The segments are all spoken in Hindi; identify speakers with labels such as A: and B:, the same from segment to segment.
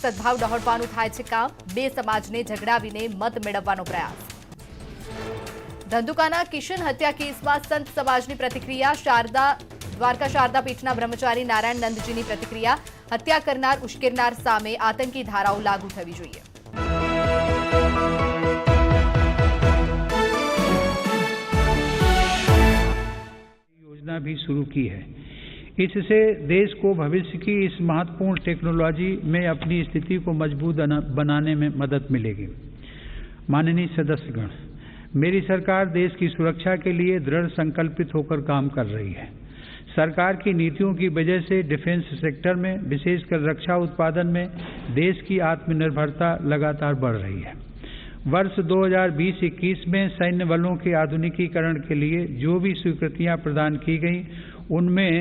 A: સદભાવ ડહોળવાનું થાય છે કામ બે સમાજને ઝઘડાવીને મત મેળવવાનો પ્રયાસ। ધંધુકાના કિશન હત્યા કેસમાં સંત સમાજની પ્રતિક્રિયા। દ્વારકા શારદા પીઠના બ્રહ્મચારી નારાયણ નંદજીની પ્રતિક્રિયા। હત્યા કરનાર ઉશ્કેરનાર સામે આતંકી ધારાઓ લાગુ થવી જોઈએ।
B: योजना भी शुरू की है। इससे देश को भविष्य की इस महत्वपूर्ण टेक्नोलॉजी में अपनी स्थिति को मजबूत बनाने में मदद मिलेगी। माननीय सदस्यगण, मेरी सरकार देश की सुरक्षा के लिए दृढ़ संकल्पित होकर काम कर रही है। सरकार की नीतियों की वजह से डिफेंस सेक्टर में, विशेषकर रक्षा उत्पादन में देश की आत्मनिर्भरता लगातार बढ़ रही है। वर्ष 2020-21 में सैन्य बलों के आधुनिकीकरण के लिए जो भी स्वीकृतियां प्रदान की गई, उनमें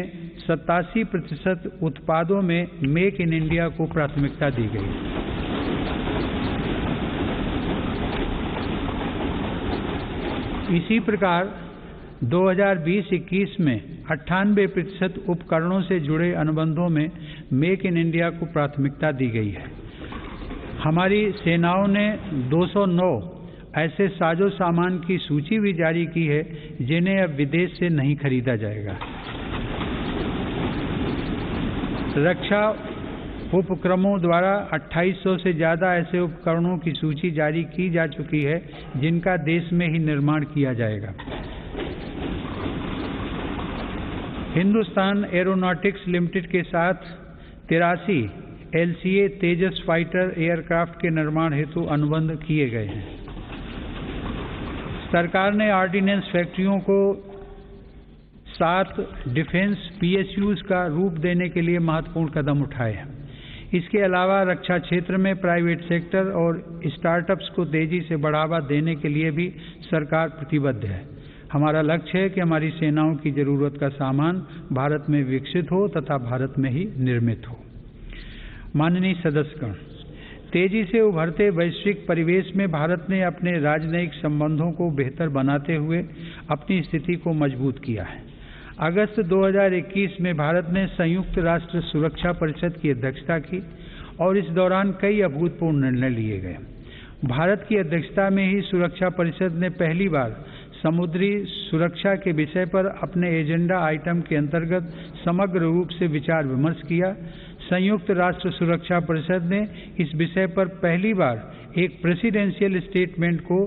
B: 87% उत्पादों में मेक इन इंडिया को प्राथमिकता दी गई। इसी प्रकार 2020-21 में 98% उपकरणों से जुड़े अनुबंधों में मेक इन इंडिया को प्राथमिकता दी गई है। हमारी सेनाओं ने 209 ऐसे साजो सामान की सूची भी जारी की है जिन्हें अब विदेश से नहीं खरीदा जाएगा। रक्षा उपक्रमों द्वारा 2800 से ज्यादा ऐसे उपकरणों की सूची जारी की जा चुकी है जिनका देश में ही निर्माण किया जाएगा। हिंदुस्तान एरोनॉटिक्स लिमिटेड के साथ 83 LCA तेजस फाइटर एयरक्राफ्ट के निर्माण हेतु अनुबंध किए गए हैं। सरकार ने ऑर्डिनेंस फैक्ट्रियों को 7 डिफेंस PSUs का रूप देने के लिए महत्वपूर्ण कदम उठाए हैं। इसके अलावा रक्षा क्षेत्र में प्राइवेट सेक्टर और स्टार्टअप्स को तेजी से बढ़ावा देने के लिए भी सरकार प्रतिबद्ध है। हमारा लक्ष्य है कि हमारी सेनाओं की जरूरत का सामान भारत में विकसित हो तथा भारत में ही निर्मित हो। माननीय सदस्यगण, तेजी से उभरते वैश्विक परिवेश में भारत ने अपने राजनयिक संबंधों को बेहतर बनाते हुए अपनी स्थिति को मजबूत किया है। अगस्त 2021 में भारत ने संयुक्त राष्ट्र सुरक्षा परिषद की अध्यक्षता की और इस दौरान कई अभूतपूर्व निर्णय लिए गए। भारत की अध्यक्षता में ही सुरक्षा परिषद ने पहली बार समुद्री सुरक्षा के विषय पर अपने एजेंडा आइटम के अंतर्गत समग्र रूप से विचार विमर्श किया। संयुक्त राष्ट्र सुरक्षा परिषद ने इस विषय पर पहली बार एक प्रेसिडेंशियल स्टेटमेंट को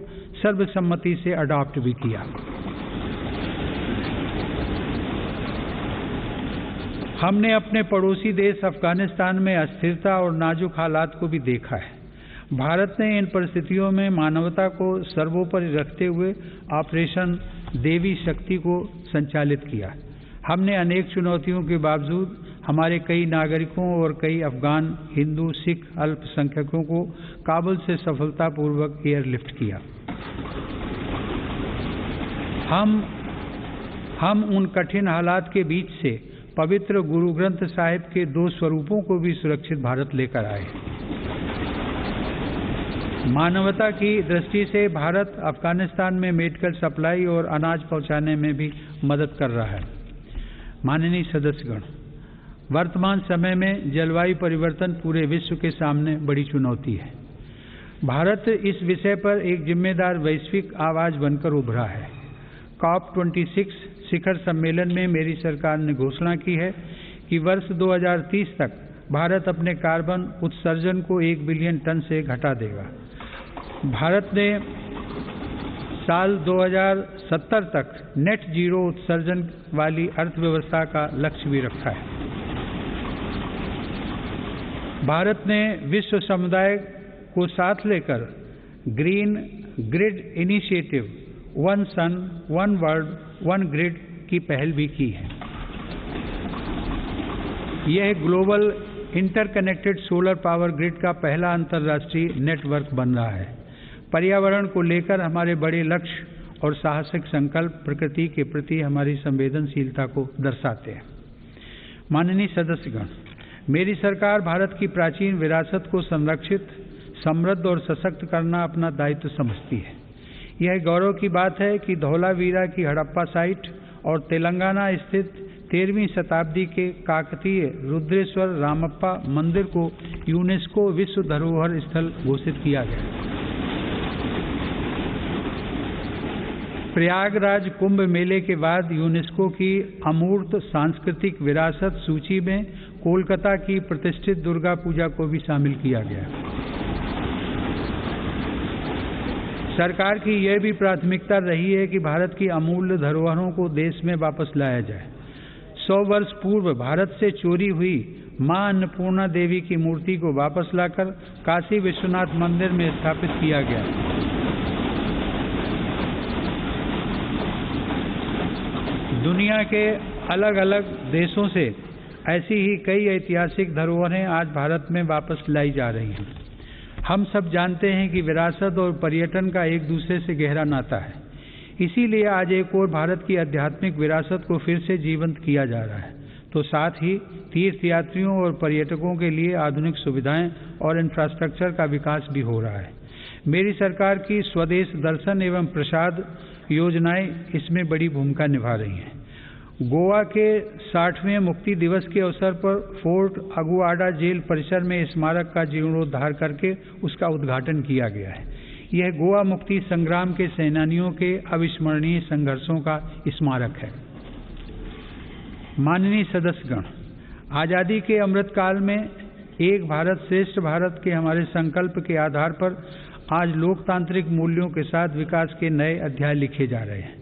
B: सर्वसम्मति से अडॉप्ट भी किया। हमने अपने पड़ोसी देश अफगानिस्तान में अस्थिरता और नाजुक हालात को भी देखा है। भारत ने इन परिस्थितियों में मानवता को सर्वोपरि रखते हुए ऑपरेशन देवी शक्ति को संचालित किया। हमने अनेक चुनौतियों के बावजूद हमारे कई नागरिकों और कई अफगान हिंदू सिख अल्पसंख्यकों को काबुल से सफलतापूर्वक एयरलिफ्ट किया। हम उन कठिन हालात के बीच से पवित्र गुरु ग्रंथ साहिब के 2 स्वरूपों को भी सुरक्षित भारत लेकर आए। मानवता की दृष्टि से भारत अफगानिस्तान में मेडिकल सप्लाई और अनाज पहुंचाने में भी मदद कर रहा है। माननीय सदस्यगण, वर्तमान समय में जलवायु परिवर्तन पूरे विश्व के सामने बड़ी चुनौती है। भारत इस विषय पर एक जिम्मेदार वैश्विक आवाज बनकर उभरा है। COP26 शिखर सम्मेलन में मेरी सरकार ने घोषणा की है कि वर्ष 2030 तक भारत अपने कार्बन उत्सर्जन को 1 बिलियन टन से घटा देगा। भारत ने साल 2070 तक नेट जीरो उत्सर्जन वाली अर्थव्यवस्था का लक्ष्य भी रखा है। भारत ने विश्व समुदाय को साथ लेकर green grid initiative one sun one world one grid की पहल भी की है। यह global interconnected solar power grid का पहला अंतर्राष्ट्रीय नेटवर्क बन रहा है। पर्यावरण को लेकर हमारे बड़े लक्ष्य और साहसिक संकल्प प्रकृति के प्रति हमारी संवेदनशीलता को दर्शाते हैं। माननीय सदस्यगण, मेरी सरकार भारत की प्राचीन विरासत को संरक्षित, समृद्ध और सशक्त करना अपना दायित्व समझती है। यह गौरव की बात है कि धौलावीरा की हड़प्पा साइट और तेलंगाना स्थित 13वीं शताब्दी के काकतीय रुद्रेश्वर रामप्पा मंदिर को यूनेस्को विश्व धरोहर स्थल घोषित किया गया। प्रयागराज कुंभ मेले के बाद यूनेस्को की अमूर्त सांस्कृतिक विरासत सूची में कोलकाता की प्रतिष्ठित दुर्गा पूजा को भी शामिल किया गया। सरकार की यह भी प्राथमिकता रही है कि भारत की अमूल्य धरोहरों को देश में वापस लाया जाए। 100 वर्ष पूर्व भारत से चोरी हुई मां अन्नपूर्णा देवी की मूर्ति को वापस लाकर काशी विश्वनाथ मंदिर में स्थापित किया गया। दुनिया के अलग अलग देशों से ऐसी ही कई ऐतिहासिक धरोहरें आज भारत में वापस लाई जा रही हैं। हम सब जानते हैं कि विरासत और पर्यटन का एक दूसरे से गहरा नाता है। इसीलिए आज एक और भारत की आध्यात्मिक विरासत को फिर से जीवंत किया जा रहा है, तो साथ ही तीर्थयात्रियों और पर्यटकों के लिए आधुनिक सुविधाएं और इंफ्रास्ट्रक्चर का विकास भी हो रहा है। मेरी सरकार की स्वदेश दर्शन एवं प्रसाद योजनाएं इसमें बड़ी भूमिका निभा रही हैं। गोवा के 60वें मुक्ति दिवस के अवसर पर फोर्ट अगुआडा जेल परिसर में स्मारक का जीर्णोद्धार करके उसका उद्घाटन किया गया है। यह गोवा मुक्ति संग्राम के सेनानियों के अविस्मरणीय संघर्षों का स्मारक है। माननीय सदस्यगण, आज़ादी के अमृतकाल में एक भारत श्रेष्ठ भारत के हमारे संकल्प के आधार पर आज लोकतांत्रिक मूल्यों के साथ विकास के नए अध्याय लिखे जा रहे हैं।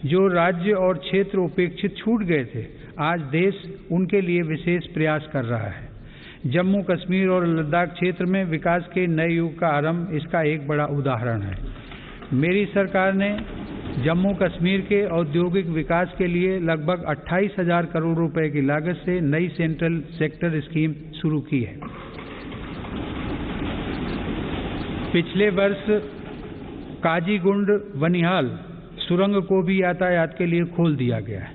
B: जो राज्य और क्षेत्र उपेक्षित छूट गए थे, आज देश उनके लिए विशेष प्रयास कर रहा है। जम्मू कश्मीर और लद्दाख क्षेत्र में विकास के नए युग का आरंभ इसका एक बड़ा उदाहरण है। मेरी सरकार ने जम्मू कश्मीर के औद्योगिक विकास के लिए लगभग 28,000 करोड़ रुपए की लागत से नई सेंट्रल सेक्टर स्कीम शुरू की है। पिछले वर्ष काजीगुंड बनिहाल सुरंग को भी यातायात के लिए खोल दिया गया है।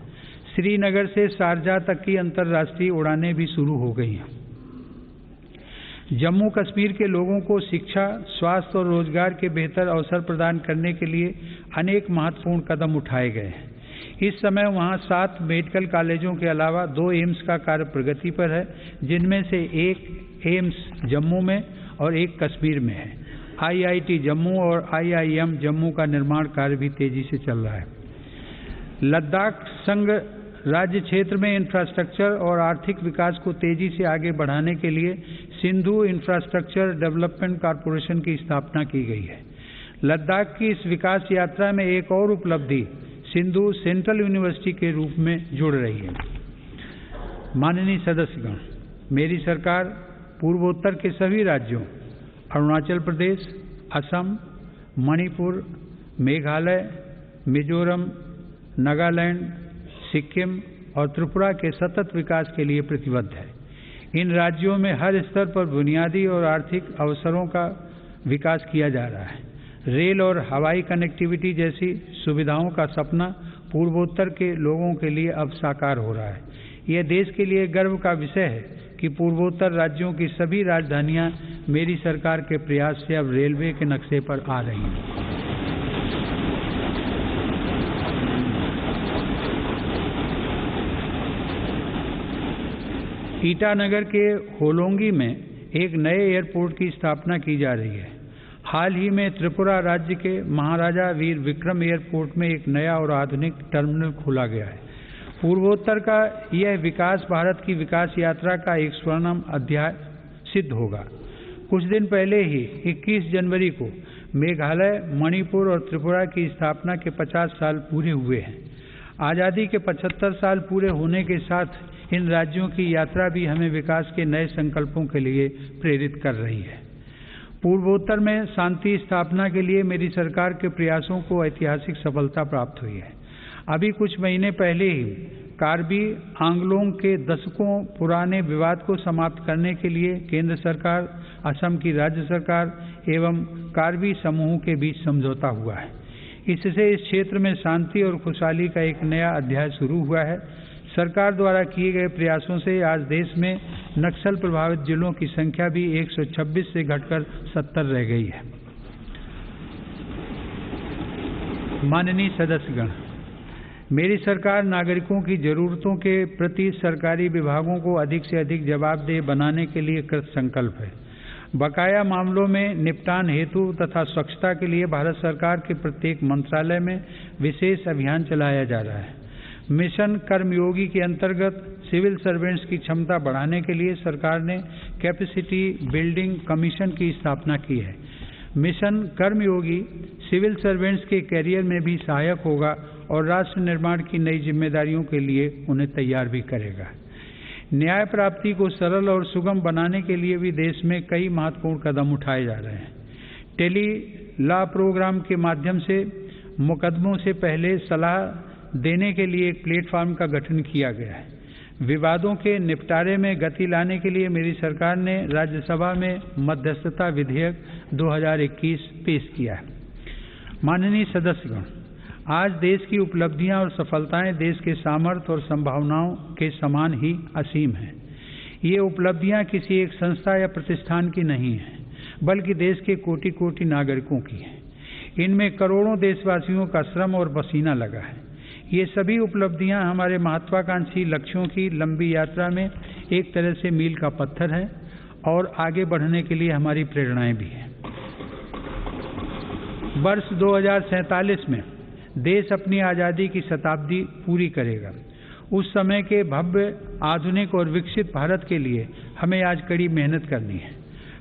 B: श्रीनगर से शारजाह तक की अंतर्राष्ट्रीय उड़ानें भी शुरू हो गई हैं। जम्मू कश्मीर के लोगों को शिक्षा, स्वास्थ्य और रोजगार के बेहतर अवसर प्रदान करने के लिए अनेक महत्वपूर्ण कदम उठाए गए हैं। इस समय वहां 7 मेडिकल कॉलेजों के अलावा 2 एम्स का कार्य प्रगति पर है, जिनमें से एक एम्स जम्मू में और एक कश्मीर में है। IIT जम्मू और IIM जम्मू का निर्माण कार्य भी तेजी से चल रहा है। लद्दाख संघ राज्य क्षेत्र में इंफ्रास्ट्रक्चर और आर्थिक विकास को तेजी से आगे बढ़ाने के लिए सिंधु इंफ्रास्ट्रक्चर डेवलपमेंट कॉरपोरेशन की स्थापना की गई है। लद्दाख की इस विकास यात्रा में एक और उपलब्धि सिंधु सेंट्रल यूनिवर्सिटी के रूप में जुड़ रही है। माननीय सदस्यगण, मेरी सरकार पूर्वोत्तर के सभी राज्यों अरुणाचल प्रदेश, असम, मणिपुर, मेघालय, मिजोरम, नागालैंड, सिक्किम और त्रिपुरा के सतत विकास के लिए प्रतिबद्ध है। इन राज्यों में हर स्तर पर बुनियादी और आर्थिक अवसरों का विकास किया जा रहा है। रेल और हवाई कनेक्टिविटी जैसी सुविधाओं का सपना पूर्वोत्तर के लोगों के लिए अब साकार हो रहा है। यह देश के लिए गर्व का विषय है कि पूर्वोत्तर राज्यों की सभी राजधानियां मेरी सरकार के प्रयास से अब रेलवे के नक्शे पर आ रही हैं। ईटानगर के होलोंगी में एक नए एयरपोर्ट की स्थापना की जा रही है। हाल ही में त्रिपुरा राज्य के महाराजा वीर विक्रम एयरपोर्ट में एक नया और आधुनिक टर्मिनल खोला गया है। पूर्वोत्तर का यह विकास भारत की विकास यात्रा का एक स्वर्णिम अध्याय सिद्ध होगा। कुछ दिन पहले ही 21 जनवरी को मेघालय, मणिपुर और त्रिपुरा की स्थापना के 50 साल पूरे हुए हैं। आज़ादी के 75 साल पूरे होने के साथ इन राज्यों की यात्रा भी हमें विकास के नए संकल्पों के लिए प्रेरित कर रही है। पूर्वोत्तर में शांति स्थापना के लिए मेरी सरकार के प्रयासों को ऐतिहासिक सफलता प्राप्त हुई है। अभी कुछ महीने पहले ही कार्बी आंगलोंग के दशकों पुराने विवाद को समाप्त करने के लिए केंद्र सरकार, असम की राज्य सरकार एवं कार्बी समूह के बीच समझौता हुआ है। इससे इस क्षेत्र में शांति और खुशहाली का एक नया अध्याय शुरू हुआ है। सरकार द्वारा किए गए प्रयासों से आज देश में नक्सल प्रभावित जिलों की संख्या भी 126 से घटकर 70 रह गई है। माननीय सदस्यगण, मेरी सरकार नागरिकों की जरूरतों के प्रति सरकारी विभागों को अधिक से अधिक जवाबदेह बनाने के लिए कृत संकल्प है। बकाया मामलों में निपटान हेतु तथा स्वच्छता के लिए भारत सरकार के प्रत्येक मंत्रालय में विशेष अभियान चलाया जा रहा है। मिशन कर्मयोगी के अंतर्गत सिविल सर्वेंट्स की क्षमता बढ़ाने के लिए सरकार ने कैपेसिटी बिल्डिंग कमीशन की स्थापना की है। मिशन कर्मयोगी सिविल सर्वेंट्स के कैरियर में भी सहायक होगा और राष्ट्र निर्माण की नई जिम्मेदारियों के लिए उन्हें तैयार भी करेगा। न्याय प्राप्ति को सरल और सुगम बनाने के लिए भी देश में कई महत्वपूर्ण कदम उठाए जा रहे हैं। टेली लॉ प्रोग्राम के माध्यम से मुकदमों से पहले सलाह देने के लिए एक प्लेटफॉर्म का गठन किया गया है। विवादों के निपटारे में गति लाने के लिए मेरी सरकार ने राज्यसभा में मध्यस्थता विधेयक 2021 पेश किया है। माननीय सदस्यगण, आज देश की उपलब्धियां और सफलताएं देश के सामर्थ्य और संभावनाओं के समान ही असीम हैं। ये उपलब्धियां किसी एक संस्था या प्रतिष्ठान की नहीं हैं, बल्कि देश के कोटि कोटि नागरिकों की हैं। इनमें करोड़ों देशवासियों का श्रम और पसीना लगा है। ये सभी उपलब्धियां हमारे महत्वाकांक्षी लक्ष्यों की लंबी यात्रा में एक तरह से मील का पत्थर है और आगे बढ़ने के लिए हमारी प्रेरणाएं भी हैं। वर्ष 2047 में देश अपनी आज़ादी की शताब्दी पूरी करेगा। उस समय के भव्य, आधुनिक और विकसित भारत के लिए हमें आज कड़ी मेहनत करनी है।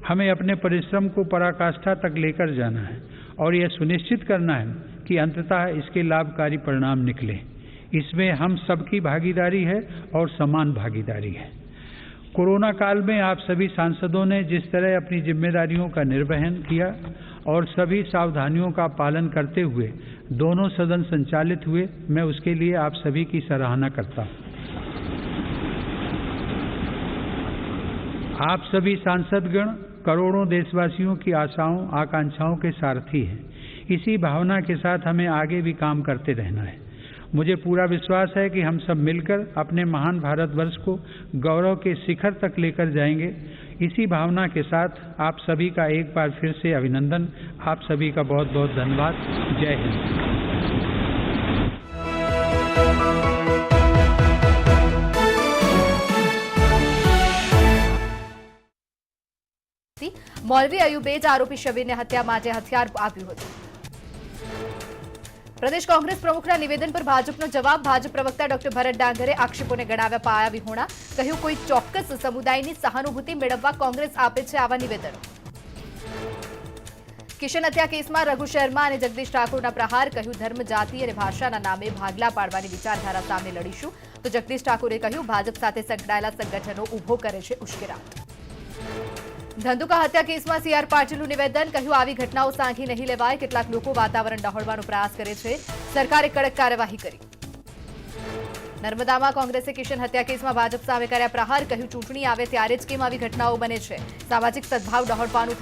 B: हमें अपने परिश्रम को पराकाष्ठा तक लेकर जाना है और यह सुनिश्चित करना है कि अंततः इसके लाभकारी परिणाम निकले। इसमें हम सबकी भागीदारी है और समान भागीदारी है। कोरोना काल में आप सभी सांसदों ने जिस तरह अपनी जिम्मेदारियों का निर्वहन किया और सभी सावधानियों का पालन करते हुए दोनों सदन संचालित हुए, मैं उसके लिए आप सभी की सराहना करता हूं। आप सभी सांसदगण करोड़ों देशवासियों की आशाओं आकांक्षाओं के सारथी हैं। इसी भावना के साथ हमें आगे भी काम करते रहना है। मुझे पूरा विश्वास है कि हम सब मिलकर अपने महान भारतवर्ष को गौरव के शिखर तक लेकर जाएंगे। इसी भावना के साथ आप सभी का एक बार फिर से अभिनंदन। आप सभी का बहुत बहुत धन्यवाद। जय हिंद।
A: मौलवी अयूबे ज आरोपी शबीरने हत्या માટે હથિયાર આપ્યું હતું। પ્રદેશ કોંગ્રેસ પ્રમુખના નિવેદન પર ભાજપનો જવાબ। ભાજપ પ્રવક્તા ડોક્ટર ભરત ડાંગરે આક્ષેપોને ગણાવ્યા પાયા વિહોણા। કહ્યું કોઈ ચોક્કસ સમુદાયની સહાનુભૂતિ મેળવવા કોંગ્રેસ આપે છે આવા નિવેદનો। કિશન હત્યા કેસમાં રઘુ શર્મા અને જગદીશ ઠાકોરના પ્રહાર। કહ્યું ધર્મ જાતિ અને ભાષાના નામે ભાગલા પાડવાની વિચારધારા સામે લડીશું। તો જગદીશ ઠાકોરે કહ્યું ભાજપ સાથે સંકળાયેલા સંગઠનો ઊભો કરે છે ઉશ્કેરાટ। ધંધુકા હત્યા કેસમાં સીઆર પાટીલનું નિવેદન। કહ્યું આવી ઘટનાઓ સાંખી નહીં લેવાય। કેટલાક લોકો વાતાવરણ ડહોળવાનો પ્રયાસ કરે છે। સરકારે કડક કાર્યવાહી કરી। નર્મદામાં કોંગ્રેસે કિશન હત્યા કેસમાં ભાજપ સામે કર્યા પ્રહાર। કહ્યું ચૂંટણી આવે ત્યારે જ કેમ આવી ઘટનાઓ બને છે। સામાજિક સદભાવ ડહોળવાનું